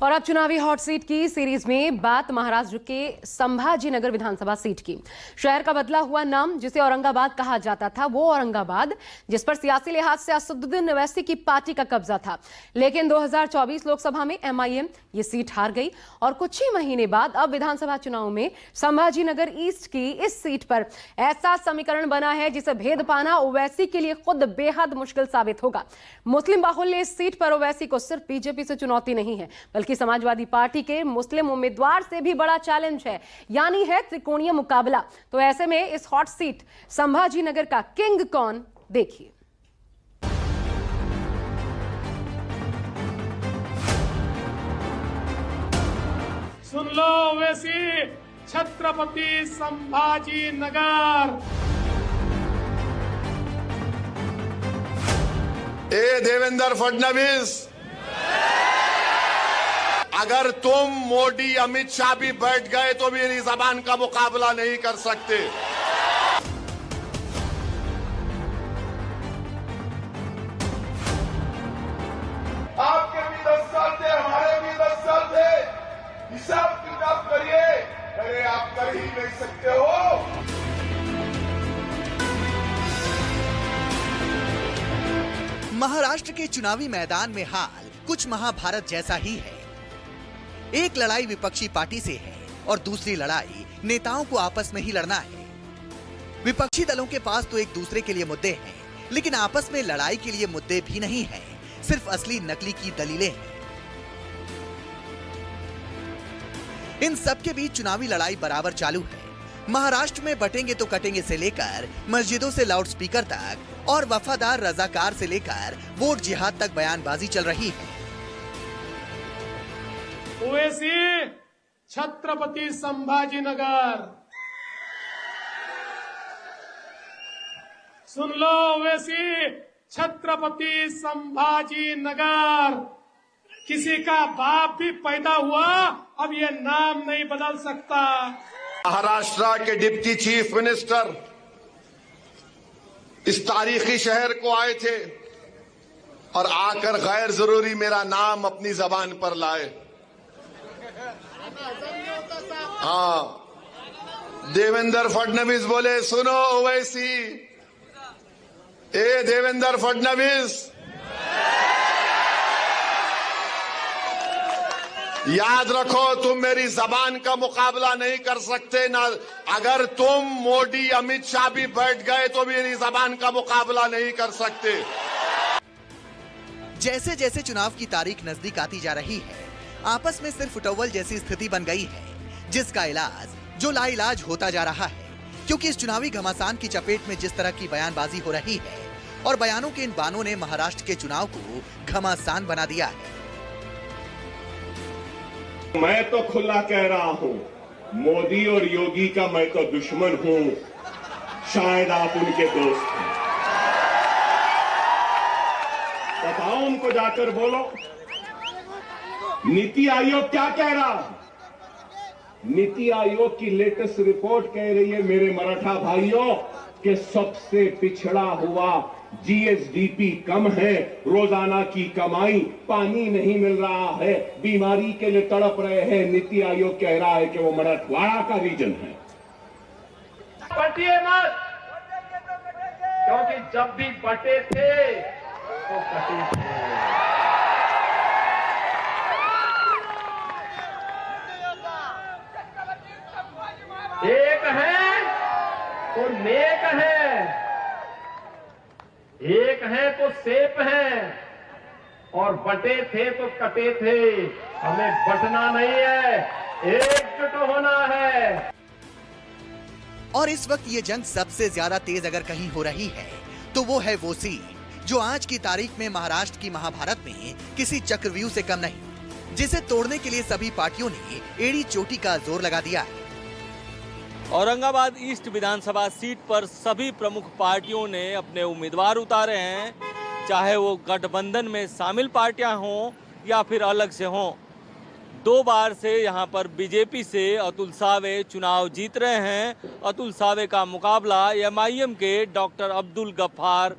और अब चुनावी हॉट सीट की सीरीज में बात महाराष्ट्र के संभाजी नगर विधानसभा सीट की। शहर का बदला हुआ नाम, जिसे औरंगाबाद कहा जाता था, वो औरंगाबाद जिस पर सियासी लिहाज से असदुद्दीन ओवैसी की पार्टी का कब्जा था। लेकिन 2024 लोकसभा में एमआईएम ये सीट हार गई और कुछ ही महीने बाद अब विधानसभा चुनाव में संभाजी नगर ईस्ट की इस सीट पर ऐसा समीकरण बना है जिसे भेद पाना ओवैसी के लिए खुद बेहद मुश्किल साबित होगा। मुस्लिम बाहुल्य इस सीट पर ओवैसी को सिर्फ बीजेपी से चुनौती नहीं है, बल्कि समाजवादी पार्टी के मुस्लिम उम्मीदवार से भी बड़ा चैलेंज है, यानी है त्रिकोणीय मुकाबला। तो ऐसे में इस हॉट सीट संभाजी नगर का किंग कौन, देखिए। सुन लो ओवैसी, छत्रपति संभाजी नगर। ए देवेंद्र फडणवीस, अगर तुम मोदी अमित शाह भी बैठ गए तो भी मेरी जबान का मुकाबला नहीं कर सकते। आपके भी 10 साल थे, हमारे भी 10 साल थे। हिसाब किताब करिए। अरे आप कर ही नहीं सकते हो। महाराष्ट्र के चुनावी मैदान में हाल कुछ महाभारत जैसा ही है। एक लड़ाई विपक्षी पार्टी से है और दूसरी लड़ाई नेताओं को आपस में ही लड़ना है। विपक्षी दलों के पास तो एक दूसरे के लिए मुद्दे हैं, लेकिन आपस में लड़ाई के लिए मुद्दे भी नहीं हैं, सिर्फ असली नकली की दलीलें हैं। इन सब के बीच चुनावी लड़ाई बराबर चालू है। महाराष्ट्र में बटेंगे तो कटेंगे से लेकर मस्जिदों से लाउडस्पीकर तक और वफादार रजाकार से लेकर वोट जिहाद तक बयानबाजी चल रही है। ओवैसी, छत्रपति संभाजी नगर। सुन लो ओवैसी, छत्रपति संभाजी नगर। किसी का बाप भी पैदा हुआ, अब ये नाम नहीं बदल सकता। महाराष्ट्र के डिप्टी चीफ मिनिस्टर इस तारीखी शहर को आए थे और आकर गैर जरूरी मेरा नाम अपनी जबान पर लाए। हाँ, देवेंद्र फडणवीस बोले, सुनो ओवैसी, ए देवेंद्र फडणवीस, याद रखो तुम मेरी जबान का मुकाबला नहीं कर सकते ना। अगर तुम मोदी अमित शाह भी बैठ गए तो भी मेरी जबान का मुकाबला नहीं कर सकते। जैसे जैसे चुनाव की तारीख नजदीक आती जा रही है, आपस में सिर्फ उटव्वल जैसी स्थिति बन गई है, जिसका इलाज जो लाइलाज होता जा रहा है। क्योंकि इस चुनावी घमासान की चपेट में जिस तरह की बयानबाजी हो रही है और बयानों के इन बानों ने महाराष्ट्र के चुनाव को घमासान बना दिया है। मैं तो खुला कह रहा हूं, मोदी और योगी का मैं तो दुश्मन हूं, शायद आप उनके दोस्त हैं। बताओ उनको, जाकर बोलो। नीति आयोग क्या कह रहा है? नीति आयोग की लेटेस्ट रिपोर्ट कह रही है, मेरे मराठा भाइयों, कि सबसे पिछड़ा हुआ जीएसडीपी कम है, रोजाना की कमाई, पानी नहीं मिल रहा है, बीमारी के लिए तड़प रहे हैं। नीति आयोग कह रहा है कि वो मराठवाड़ा का रीजन है। बटिए मत, क्योंकि जब भी बटे थे तो कटे थे। एक है तो नेक है, एक है तो सेफ है, और बटे थे तो कटे थे। हमें बटना नहीं है, एकजुट होना है। और इस वक्त ये जंग सबसे ज्यादा तेज अगर कहीं हो रही है तो वो है वो सीट जो आज की तारीख में महाराष्ट्र की महाभारत में किसी चक्रव्यूह से कम नहीं, जिसे तोड़ने के लिए सभी पार्टियों ने एड़ी चोटी का जोर लगा दिया है। औरंगाबाद ईस्ट विधानसभा सीट पर सभी प्रमुख पार्टियों ने अपने उम्मीदवार उतारे हैं, चाहे वो गठबंधन में शामिल पार्टियां हों या फिर अलग से हों। 2 बार से यहां पर बीजेपी से अतुल सावे चुनाव जीत रहे हैं। अतुल सावे का मुकाबला एमआईएम के डॉक्टर अब्दुल गफ्फार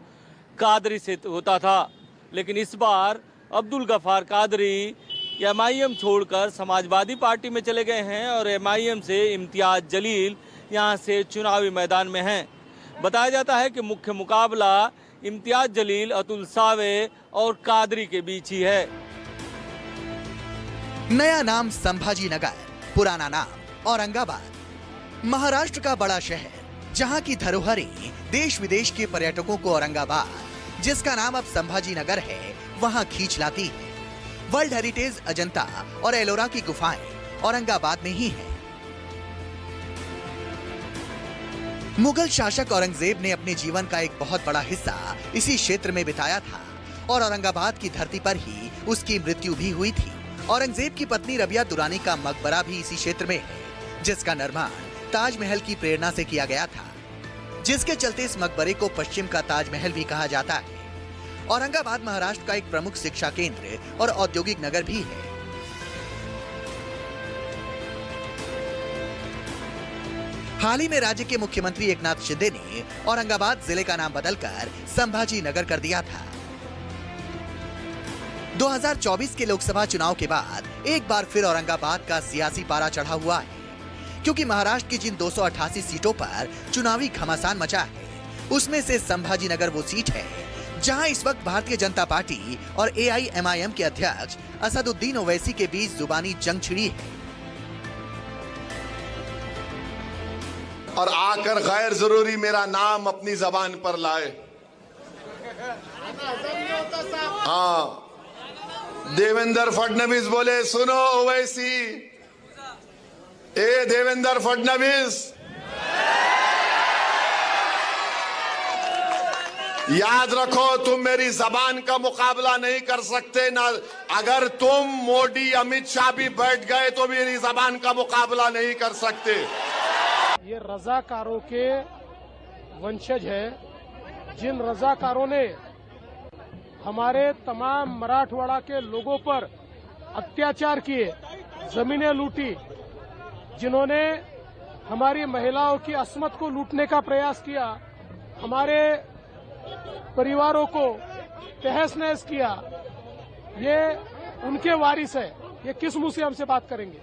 कादरी से होता था, लेकिन इस बार अब्दुल गफ्फार कादरी एमआईएम छोड़कर समाजवादी पार्टी में चले गए हैं और एमआईएम से इम्तियाज जलील यहां से चुनावी मैदान में हैं। बताया जाता है कि मुख्य मुकाबला इम्तियाज जलील, अतुल सावे और कादरी के बीच ही है। नया नाम संभाजी नगर, पुराना नाम औरंगाबाद। महाराष्ट्र का बड़ा शहर जहां की धरोहरें देश विदेश के पर्यटकों को औरंगाबाद, जिसका नाम अब संभाजी नगर है, वहां खींच लाती है। वर्ल्ड हेरिटेज अजंता और एलोरा की गुफाएं औरंगाबाद में ही हैं। मुगल शासक औरंगजेब ने अपने जीवन का एक बहुत बड़ा हिस्सा इसी क्षेत्र में बिताया था और औरंगाबाद की धरती पर ही उसकी मृत्यु भी हुई थी। औरंगजेब की पत्नी रबिया दुरानी का मकबरा भी इसी क्षेत्र में है, जिसका निर्माण ताजमहल की प्रेरणा से किया गया था, जिसके चलते इस मकबरे को पश्चिम का ताजमहल भी कहा जाता है। औरंगाबाद महाराष्ट्र का एक प्रमुख शिक्षा केंद्र और औद्योगिक नगर भी है। हाल ही में राज्य के मुख्यमंत्री एकनाथ शिंदे ने औरंगाबाद जिले का नाम बदलकर संभाजी नगर कर दिया था। 2024 के लोकसभा चुनाव के बाद एक बार फिर औरंगाबाद का सियासी पारा चढ़ा हुआ है, क्योंकि महाराष्ट्र की जिन 288 सीटों पर चुनावी घमासान मचा है, उसमें से संभाजी नगर वो सीट है जहां इस वक्त भारतीय जनता पार्टी और AIMIM के अध्यक्ष असदुद्दीन ओवैसी के बीच जुबानी जंग छिड़ी है। और आकर गैर जरूरी मेरा नाम अपनी जबान पर लाए। हाँ, देवेंद्र फडणवीस बोले, सुनो ओवैसी, ए देवेंद्र फडणवीस, याद रखो तुम मेरी जबान का मुकाबला नहीं कर सकते ना। अगर तुम मोदी अमित शाह भी बैठ गए तो मेरी जबान का मुकाबला नहीं कर सकते। ये रजाकारों के वंशज हैं, जिन रजाकारों ने हमारे तमाम मराठवाड़ा के लोगों पर अत्याचार किए, जमीनें लूटी, जिन्होंने हमारी महिलाओं की अस्मत को लूटने का प्रयास किया, हमारे परिवारों को तहस नहस किया, ये उनके वारिस है। ये किस मुंह से हमसे बात करेंगे?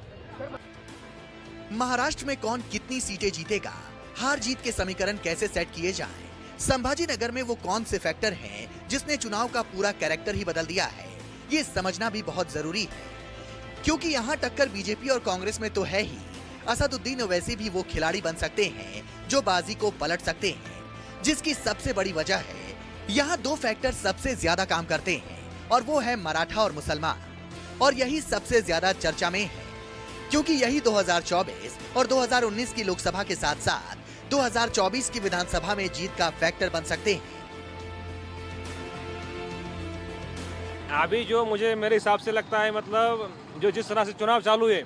महाराष्ट्र में कौन कितनी सीटें जीतेगा, हार जीत के समीकरण कैसे सेट किए जाएं, संभाजी नगर में वो कौन से फैक्टर हैं जिसने चुनाव का पूरा कैरेक्टर ही बदल दिया है, ये समझना भी बहुत जरूरी है। क्योंकि यहाँ टक्कर बीजेपी और कांग्रेस में तो है ही, असदुद्दीन ओवैसी भी वो खिलाड़ी बन सकते हैं जो बाजी को पलट सकते हैं, जिसकी सबसे बड़ी वजह है यहाँ दो फैक्टर सबसे ज्यादा काम करते हैं और वो है मराठा और मुसलमान। और यही सबसे ज्यादा चर्चा में है, क्योंकि यही 2024 और 2019 की लोकसभा के साथ साथ 2024 की विधानसभा में जीत का फैक्टर बन सकते हैं। अभी जो मुझे मेरे हिसाब से लगता है, मतलब जो जिस तरह से चुनाव चालू है,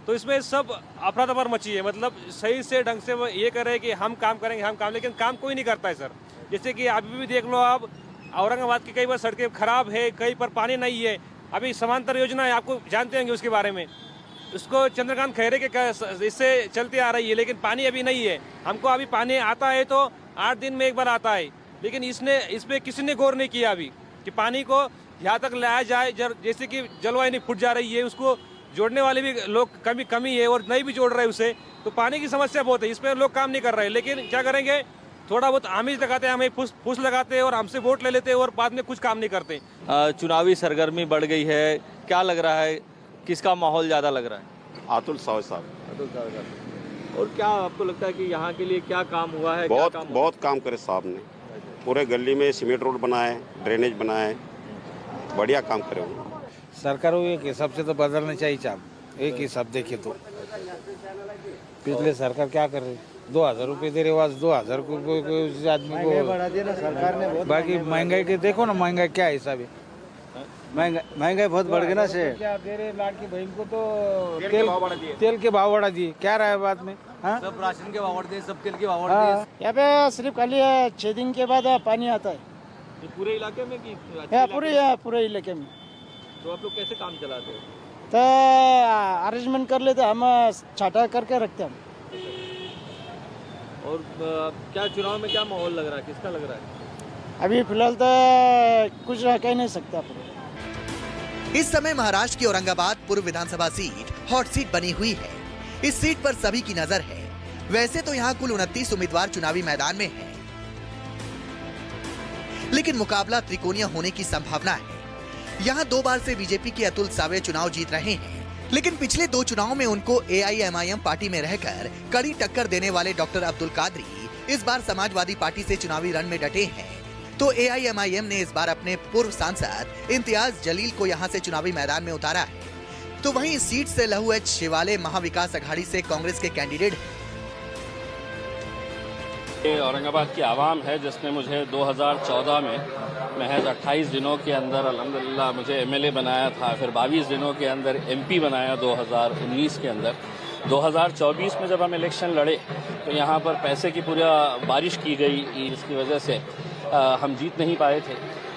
तो इसमें सब अफरा तफर मची है। मतलब सही से ढंग से वो ये करे कि हम काम करेंगे, हम काम, लेकिन काम कोई नहीं करता है सर। जैसे कि अभी भी देख लो आप, औरंगाबाद की कई बार सड़कें खराब है, कहीं पर पानी नहीं है। अभी समांतर योजना है, आपको जानते होंगे उसके बारे में, उसको चंद्रकांत खैरे के इससे चलते आ रही है, लेकिन पानी अभी नहीं है। हमको अभी पानी आता है तो 8 दिन में एक बार आता है, लेकिन इस पे किसी ने गौर नहीं किया अभी कि पानी को यहाँ तक लाया जाए। जैसे कि जलवायु नहीं फूट जा रही है, उसको जोड़ने वाले भी लोग कमी है और नहीं भी जोड़ रहे उसे, तो पानी की समस्या बहुत है। इस पर लोग काम नहीं कर रहे, लेकिन क्या करेंगे, थोड़ा बहुत आमिष लगाते हैं, हमें फूस लगाते हैं और हमसे वोट ले लेते हैं और बाद में कुछ काम नहीं करते। चुनावी सरगर्मी बढ़ गई है, क्या लग रहा है, किसका माहौल ज्यादा लग रहा है? अतुल सावे साहब। अतुल सावे साहब। और क्या आपको लगता है कि यहाँ के लिए क्या काम हुआ है? बहुत काम करे साहब ने, पूरे गली में सीमेंट रोड बनाए, ड्रेनेज बनाए, बढ़िया काम करे हुए। सरकार एक हिसाब से तो बदलना चाहिए साहब, एक हिसाब देखे तो पिछले सरकार क्या कर रही, 2000 रुपये दे रहे, आज 2000 रुपये आदमी को बढ़ा दिया ना सरकार ने। बाकी महंगाई के देखो ना, महंगाई क्या हिसाब है, महंगाई बहुत बढ़ गई ना से। क्या दे रहे लाड़की बहन को, तो तेल के भाव बढ़ा दिए, क्या रहा है बात में? हाँ, सब राशन के भाव बढ़ दिए, सब तेल के भाव बढ़ दिए। यहाँ पे सिर्फ खाली 6 दिन के बाद पानी आता है। पूरे इलाके में कि पूरे इलाके में। तो आप लोग कैसे काम चलाते हो? तो अरेंजमेंट कर लेते, हम छाटा करके रखते हैं। और क्या चुनाव में क्या माहौल लग रहा है, किसका लग रहा है? अभी फिलहाल तो कुछ कह नहीं सकते आप। इस समय महाराष्ट्र की औरंगाबाद पूर्व विधानसभा सीट हॉट सीट बनी हुई है। इस सीट पर सभी की नजर है। वैसे तो यहाँ कुल 29 उम्मीदवार चुनावी मैदान में हैं, लेकिन मुकाबला त्रिकोणीय होने की संभावना है। यहाँ 2 बार से बीजेपी के अतुल सावे चुनाव जीत रहे हैं, लेकिन पिछले 2 चुनावों में उनको AIMIM पार्टी में रहकर कड़ी टक्कर देने वाले डॉक्टर अब्दुल कादरी इस बार समाजवादी पार्टी से चुनावी रण में डटे हैं। तो AIMIM ने इस बार अपने पूर्व सांसद इम्तियाज जलील को यहां से चुनावी मैदान में उतारा है। तो वहीं इस सीट से लहू एच शिवाले महाविकास अघाड़ी से कांग्रेस के कैंडिडेट हैं। ये औरंगाबाद की आवाम है जिसने मुझे 2014 में महज 28 दिनों के अंदर अल्हम्दुलिल्लाह मुझे MLA बनाया था, फिर 22 दिनों के अंदर MP बनाया 2019 के अंदर। 2024 में जब हम इलेक्शन लड़े तो यहाँ पर पैसे की पूरा बारिश की गई, जिसकी वजह से हम जीत नहीं पाए थे।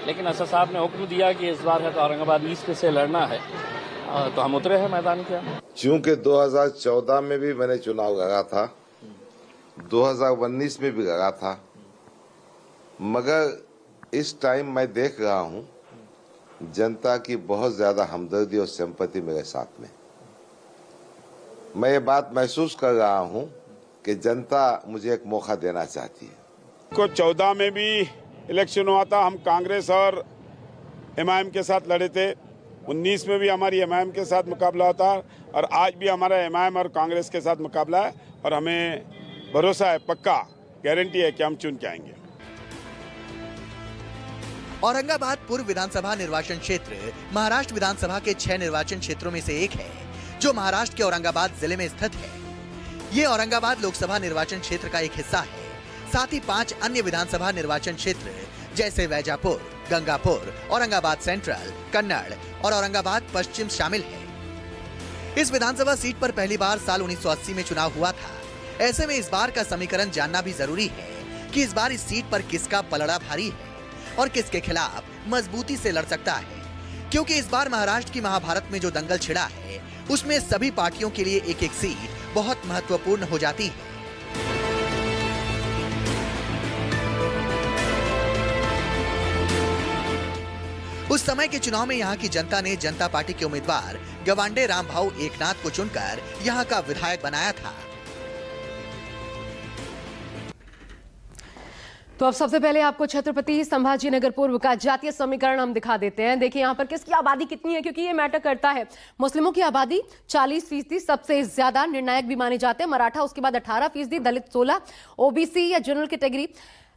लेकिन असद साहब ने हुक्म दिया कि इस बार है तो औरंगाबाद ईस्ट से लड़ना है, तो हम उतरे हैं मैदान के। चूँकि 2014 में भी मैंने चुनाव लड़ा था, 2019 में भी लगा था, मगर इस टाइम मैं देख रहा हूं जनता की बहुत ज्यादा हमदर्दी और सिंपैथी मेरे साथ में। मैं ये बात महसूस कर रहा हूं कि जनता मुझे एक मौका देना चाहती है। को 14 में भी इलेक्शन हुआ था, हम कांग्रेस और MIM के साथ लड़े थे। 19 में भी हमारी MIM के साथ मुकाबला होता और आज भी हमारा MIM और कांग्रेस के साथ मुकाबला है और हमें भरोसा है, पक्का गारंटी है कि हम चुन के आएंगे। औरंगाबाद पूर्व विधानसभा निर्वाचन क्षेत्र महाराष्ट्र विधानसभा के 6 निर्वाचन क्षेत्रों में से एक है, जो महाराष्ट्र के औरंगाबाद जिले में स्थित है। ये औरंगाबाद लोकसभा निर्वाचन क्षेत्र का एक हिस्सा है। साथ ही 5 अन्य विधानसभा निर्वाचन क्षेत्र जैसे वैजापुर, गंगापुर, औरंगाबाद सेंट्रल, कन्नड़ और औरंगाबाद पश्चिम शामिल है। इस विधानसभा सीट पर पहली बार साल 1980 में चुनाव हुआ था। ऐसे में इस बार का समीकरण जानना भी जरूरी है कि इस बार इस सीट पर किसका पलड़ा भारी है और किसके खिलाफ मजबूती से लड़ सकता है, क्योंकि इस बार महाराष्ट्र की महाभारत में जो दंगल छिड़ा है उसमें सभी पार्टियों के लिए एक-एक सीट बहुत महत्वपूर्ण हो जाती है। उस समय के चुनाव में यहाँ की जनता ने जनता पार्टी के उम्मीदवार गवांडे रामभाऊ एकनाथ को चुनकर यहाँ का विधायक बनाया था। तो अब सबसे पहले आपको छत्रपति संभाजीनगर पूर्व का जातीय समीकरण हम दिखा देते हैं। देखिए यहाँ पर किसकी आबादी कितनी है, क्योंकि ये मैटर करता है। मुस्लिमों की आबादी 40% सबसे ज्यादा निर्णायक भी माने जाते हैं। मराठा उसके बाद 18%, दलित 16%, OBC या जनरल कैटेगरी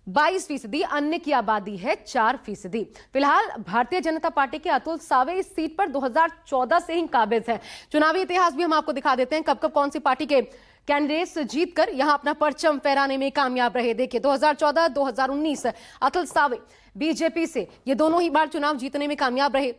22%, अन्य की आबादी है 4%। फिलहाल भारतीय जनता पार्टी के अतुल सावे इस सीट पर 2014 से ही काबिज है। चुनावी इतिहास भी हम आपको दिखा देते हैं, कब कब कौन सी पार्टी के कैंडिडेट्स जीतकर यहां अपना परचम फहराने में कामयाब रहे। देखिए 2014, 2019 अतुल सावे बीजेपी से ये दोनों ही बार चुनाव जीतने में कामयाब रहे।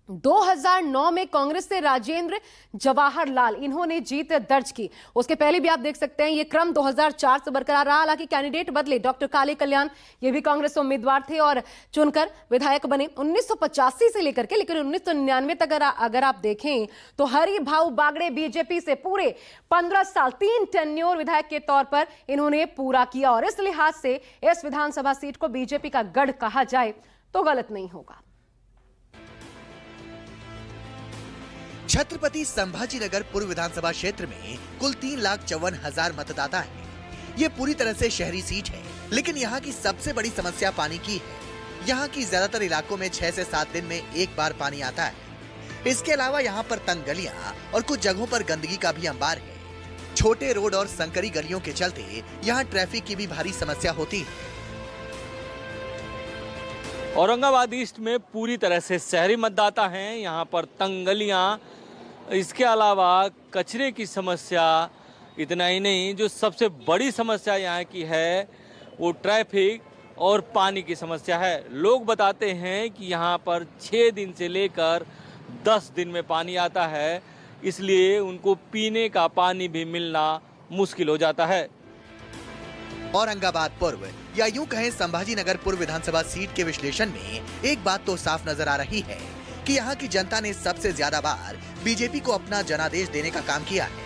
2009 में कांग्रेस से राजेंद्र जवाहरलाल इन्होंने जीत दर्ज की। उसके पहले भी आप देख सकते हैं ये क्रम 2004 से बरकरार रहा। हालांकि कैंडिडेट बदले, डॉक्टर काले कल्याण ये भी कांग्रेस से उम्मीदवार थे और चुनकर विधायक बने 1985 से लेकर के, लेकिन 1999 तक अगर आप देखें तो हरि भाऊ बागड़े बीजेपी से पूरे 15 साल 3 टेन्योर विधायक के तौर पर इन्होंने पूरा किया। और इस लिहाज से इस विधानसभा सीट को बीजेपी का गढ़ कहा जाए तो गलत नहीं होगा। छत्रपति संभाजीनगर पूर्व विधानसभा क्षेत्र में कुल 3,54,000 मतदाता हैं। ये पूरी तरह से शहरी सीट है, लेकिन यहाँ की सबसे बड़ी समस्या पानी की है। यहाँ की ज्यादातर इलाकों में 6 से 7 दिन में एक बार पानी आता है। इसके अलावा यहाँ पर तंग गलियां और कुछ जगहों पर गंदगी का भी अंबार है। छोटे रोड और संकरी गलियों के चलते यहाँ ट्रैफिक की भी भारी समस्या होती है। औरंगाबाद ईस्ट में पूरी तरह से शहरी मतदाता हैं। यहाँ पर तंग गलियां, इसके अलावा कचरे की समस्या, इतना ही नहीं, जो सबसे बड़ी समस्या यहाँ की है वो ट्रैफिक और पानी की समस्या है। लोग बताते हैं कि यहाँ पर 6 दिन से लेकर 10 दिन में पानी आता है, इसलिए उनको पीने का पानी भी मिलना मुश्किल हो जाता है। औरंगाबाद पूर्व या यूं कहें संभाजीनगर पूर्व विधानसभा सीट के विश्लेषण में एक बात तो साफ नजर आ रही है कि यहाँ की जनता ने सबसे ज्यादा बार बीजेपी को अपना जनादेश देने का काम किया है।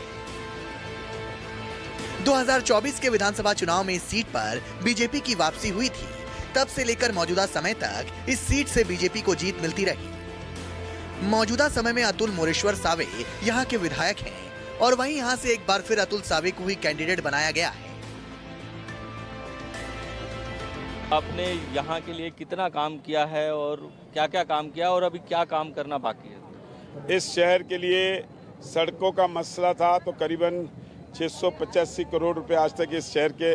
2024 के विधानसभा चुनाव में इस सीट पर बीजेपी की वापसी हुई थी। तब से लेकर मौजूदा समय तक इस सीट से बीजेपी को जीत मिलती रही। मौजूदा समय में अतुल मोरेश्वर सावे यहाँ के विधायक हैं और वहीं यहाँ से एक बार फिर अतुल सावे को ही कैंडिडेट बनाया गया है। आपने यहाँ के लिए कितना काम किया है और क्या क्या काम किया और अभी क्या काम करना बाकी है? इस शहर के लिए सड़कों का मसला था तो करीबन 685 करोड़ रुपए आज तक इस शहर के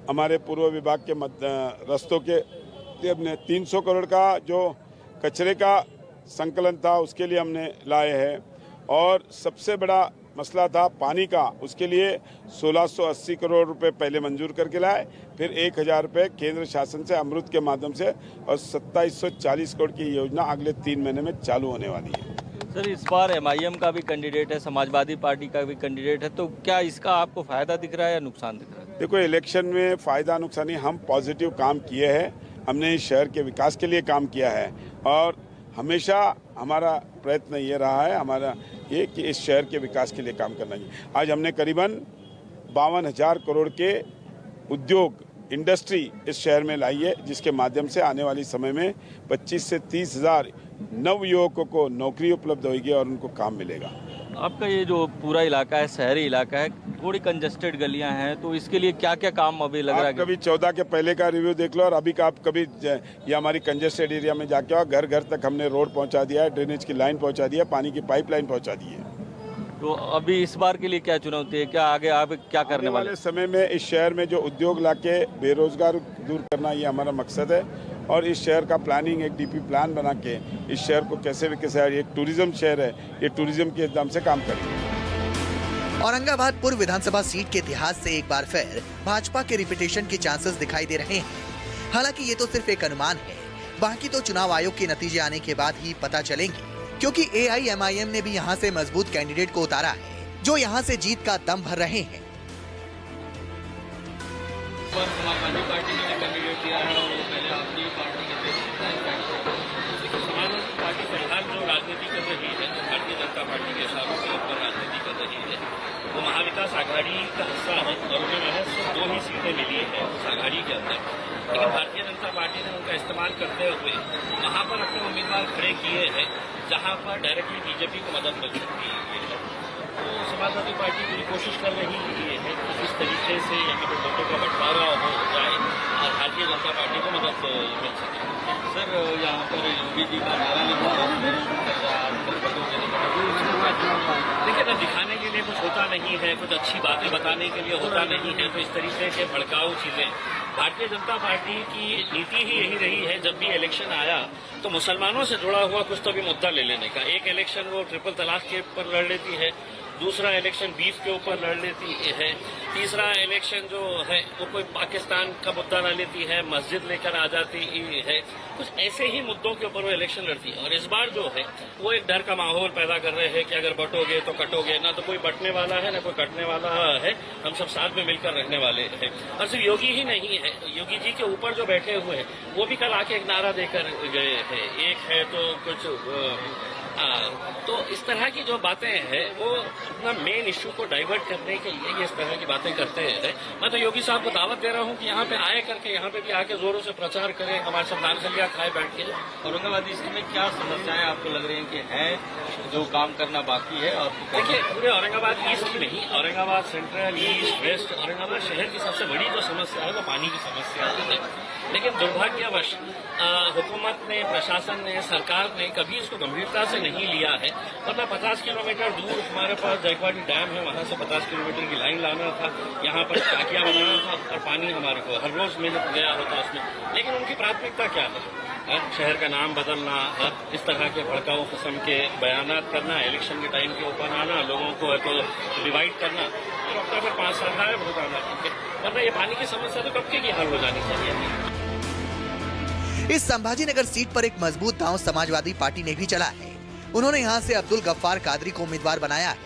हमारे पूर्व विभाग के रास्तों के हमने 300 करोड़ का जो कचरे का संकलन था उसके लिए हमने लाए हैं और सबसे बड़ा मसला था पानी का, उसके लिए 1680 करोड़ रुपए पहले मंजूर करके लाए, फिर 1000 रुपए केंद्र शासन से अमृत के माध्यम से और 2740 करोड़ की योजना अगले 3 महीने में चालू होने वाली है। सर, इस बार MIM का भी कैंडिडेट है, समाजवादी पार्टी का भी कैंडिडेट है, तो क्या इसका आपको फायदा दिख रहा है या नुकसान दिख रहा है? देखो, इलेक्शन में फायदा नुकसान ही, हम पॉजिटिव काम किए हैं, हमने इस शहर के विकास के लिए काम किया है और हमेशा हमारा प्रयत्न ये रहा है हमारा ये कि इस शहर के विकास के लिए काम करना चाहिए। आज हमने करीबन 52,000 करोड़ के उद्योग इंडस्ट्री इस शहर में लाई है, जिसके माध्यम से आने वाली समय में 25 से 30,000 नव युवकों को नौकरी उपलब्ध होगी और उनको काम मिलेगा। आपका ये जो पूरा इलाका है, शहरी इलाका है, थोड़ी कंजेस्टेड गलियां हैं, तो इसके लिए क्या क्या काम अभी लग रहा है? कभी 14 के पहले का रिव्यू देख लो और अभी का आप कभी ये हमारी कंजेस्टेड एरिया में जाके आओ, घर घर तक हमने रोड पहुंचा दिया है, ड्रेनेज की लाइन पहुंचा दिया है, पानी की पाइपलाइन पहुंचा दी है। तो अभी इस बार के लिए क्या चुनौती है, क्या आगे आप क्या करने वाले? समय में इस शहर में जो उद्योग लाके बेरोजगार दूर करना, ये हमारा मकसद है और इस शहर का प्लानिंग, एक डीपी प्लान बना के इस शहर को कैसे विकसित, एक टूरिज्म शहर है, ये टूरिज्म के एकदम से काम करेंगे। औरंगाबाद पूर्व विधानसभा सीट के इतिहास से एक बार फिर भाजपा के रिपीटेशन के चांसेस दिखाई दे रहे हैं। हालांकि ये तो सिर्फ एक अनुमान है, बाकी तो चुनाव आयोग के नतीजे आने के बाद ही पता चलेंगे, क्योंकि AIMIM ने भी यहाँ से मजबूत कैंडिडेट को उतारा है जो यहाँ से जीत का दम भर रहे हैं। समाजवादी पार्टी ने कैंडिडेट दिया है और वो पहले अपनी पार्टी के थे। समाजवादी पार्टी फिलहाल जो राजनीति कर रही है, भारतीय जनता पार्टी के हिसाब से ऊपर राजनीति कर रही है, वो महाविकास आघाड़ी का हिस्सा है और उन्हें महज 2 ही सीटें मिली है उस आघाड़ी के अंदर। लेकिन भारतीय जनता पार्टी ने उनका इस्तेमाल करते हुए वहां पर अपने उम्मीदवार खड़े किए हैं जहां पर डायरेक्टली बीजेपी को मदद मिल सकती है। तो समाजवादी पार्टी पूरी कोशिश कर रही है कि किस तरीके से यहाँ पर वोटों का बंटवारा हो जाए और भारतीय जनता पार्टी को मदद मिल सके। सर, यहाँ पर योगी जी का नारा देखिए ना, दिखाने के लिए कुछ होता नहीं है, कुछ अच्छी बातें बताने के लिए होता नहीं है, तो इस तरीके के भड़काऊ चीजें। भारतीय जनता पार्टी की नीति ही यही रही है, जब भी इलेक्शन आया तो मुसलमानों से जुड़ा हुआ कुछ तो भी मुद्दा ले लेने का। एक इलेक्शन वो ट्रिपल तलाक के ऊपर लड़ लेती है, दूसरा इलेक्शन बीफ के ऊपर लड़ लेती है, तीसरा इलेक्शन जो है वो कोई पाकिस्तान का मुद्दा ला लेती है, मस्जिद लेकर आ जाती है। कुछ ऐसे ही मुद्दों के ऊपर वो इलेक्शन लड़ती है और इस बार जो है वो एक डर का माहौल पैदा कर रहे हैं कि अगर बटोगे तो कटोगे, ना तो कोई बटने वाला है ना कोई कटने वाला है, हम सब साथ में मिलकर रहने वाले हैं। और सिर्फ योगी ही नहीं है, योगी जी के ऊपर जो बैठे हुए हैं वो भी कल आके एक नारा देकर गए हैं, एक है तो कुछ तो इस तरह की जो बातें हैं वो अपना मेन इश्यू को डाइवर्ट करने के लिए ये इस तरह की बातें करते हैं। मैं तो योगी साहब को दावत दे रहा हूँ कि यहाँ पे आए करके यहाँ पे भी आके जोरों से प्रचार करें, हमारे साथ नारखलिया खाए बैठ के। औरंगाबाद ईस्ट में क्या समस्याएं आपको लग रही हैं कि हैं जो काम करना बाकी है? और देखिए, पूरे औरंगाबाद ईस्ट ही नहीं, Aurangabad central, east, west, Aurangabad शहर की सबसे बड़ी जो समस्या है वो पानी की समस्या है। लेकिन दुर्भाग्यवश हुकूमत ने, प्रशासन ने, सरकार ने कभी इसको गंभीरता से नहीं लिया है। वरना 50 किलोमीटर दूर हमारे पास जयकवाड़ी डैम है, वहां से 50 किलोमीटर की लाइन लाना था, यहाँ पर टाकियां बनाना था और पानी हमारे को हर रोज मिल गया होता उसमें। लेकिन उनकी प्राथमिकता क्या है? शहर का नाम बदलना, इस तरह के भड़काऊ किस्म के बयानात करना, इलेक्शन के टाइम के ऊपर आना, लोगों को डिवाइड करना और अपना फिर 5 साल गायब हो जाना। वरना ये पानी की समस्या तो कब की हल हो जानी चाहिए। इस संभाजीनगर सीट पर एक मजबूत दांव समाजवादी पार्टी ने भी चला है। उन्होंने यहाँ से अब्दुल गफ्फार कादरी को उम्मीदवार बनाया है,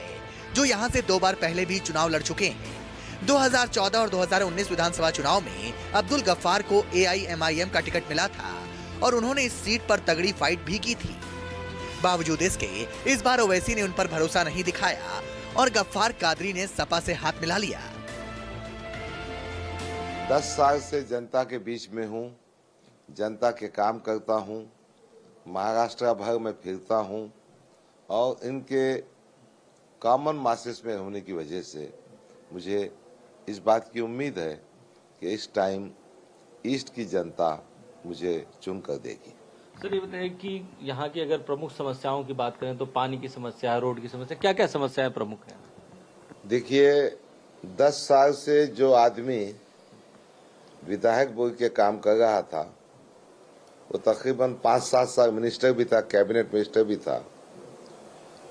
जो यहाँ से 2 बार पहले भी चुनाव लड़ चुके हैं। 2014 और 2019 विधानसभा चुनाव में अब्दुल गफ्फार को AIMIM का टिकट मिला था और उन्होंने इस सीट पर तगड़ी फाइट भी की थी। बावजूद इसके इस बार ओवैसी ने उन पर भरोसा नहीं दिखाया और गफ्फार कादरी ने सपा से हाथ मिला लिया। 10 साल से जनता के बीच में हूँ, जनता के काम करता हूँ, महाराष्ट्र भर में फिरता हूं और इनके कॉमन मासेस में होने की वजह से मुझे इस बात की उम्मीद है कि इस टाइम ईस्ट की जनता मुझे चुन कर देगी। सर ये बताइए कि यहाँ की अगर प्रमुख समस्याओं की बात करें तो पानी की समस्या, रोड की समस्या, क्या क्या समस्याएं प्रमुख हैं? देखिए 10 साल से जो आदमी विधायक बोल के काम कर रहा था वो तकरीबन 5-7 साल मिनिस्टर भी था, कैबिनेट मिनिस्टर भी था,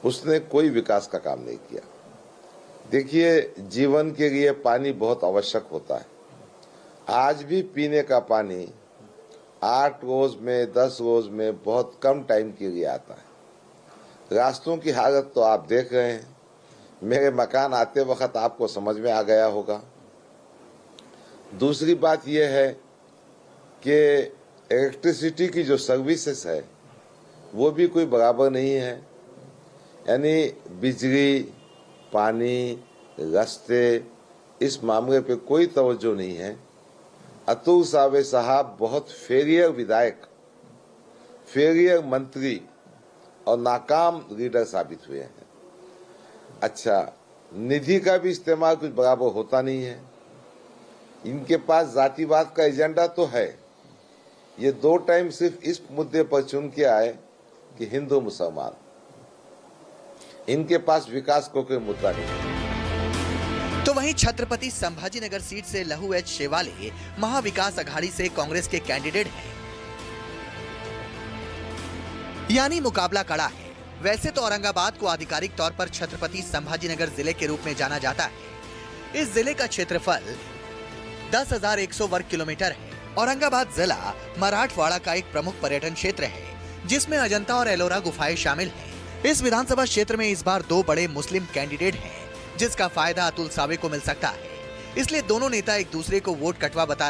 उसने कोई विकास का काम नहीं किया। देखिए जीवन के लिए पानी बहुत आवश्यक होता है। आज भी पीने का पानी 8 रोज में 10 रोज में बहुत कम टाइम के लिए आता है। रास्तों की हालत तो आप देख रहे हैं, मेरे मकान आते वक्त आपको समझ में आ गया होगा। दूसरी बात यह है कि इलेक्ट्रिसिटी की जो सर्विसेज है वो भी कोई बराबर नहीं है, यानी बिजली, पानी, रास्ते, इस मामले पे कोई तवज्जो नहीं है। अतुल सावे साहब बहुत फेलियर विधायक, फेलियर मंत्री और नाकाम लीडर साबित हुए हैं। अच्छा, निधि का भी इस्तेमाल कुछ बराबर होता नहीं है। इनके पास जातिवाद का एजेंडा तो है, ये 2 टाइम सिर्फ इस मुद्दे पर चुन के आए कि हिंदू मुसलमान, इनके पास विकास को कोई मुद्दा नहीं। तो वहीं छत्रपति संभाजीनगर सीट से लहू एच शेवाले महाविकास अघाड़ी से कांग्रेस के कैंडिडेट हैं, यानी मुकाबला कड़ा है। वैसे तो औरंगाबाद को आधिकारिक तौर पर छत्रपति संभाजीनगर जिले के रूप में जाना जाता है। इस जिले का क्षेत्रफल 10,100 वर्ग किलोमीटर है। औरंगाबाद जिला मराठवाड़ा का एक प्रमुख पर्यटन क्षेत्र है, जिसमें अजंता और एलोरा गुफाएं शामिल हैं। इस विधानसभा क्षेत्र में इस बार 2 बड़े मुस्लिम कैंडिडेट हैं, जिसका फायदा अतुल सावे को मिल सकता है। इसलिए दोनों नेता एक दूसरे को वोट कटवा बता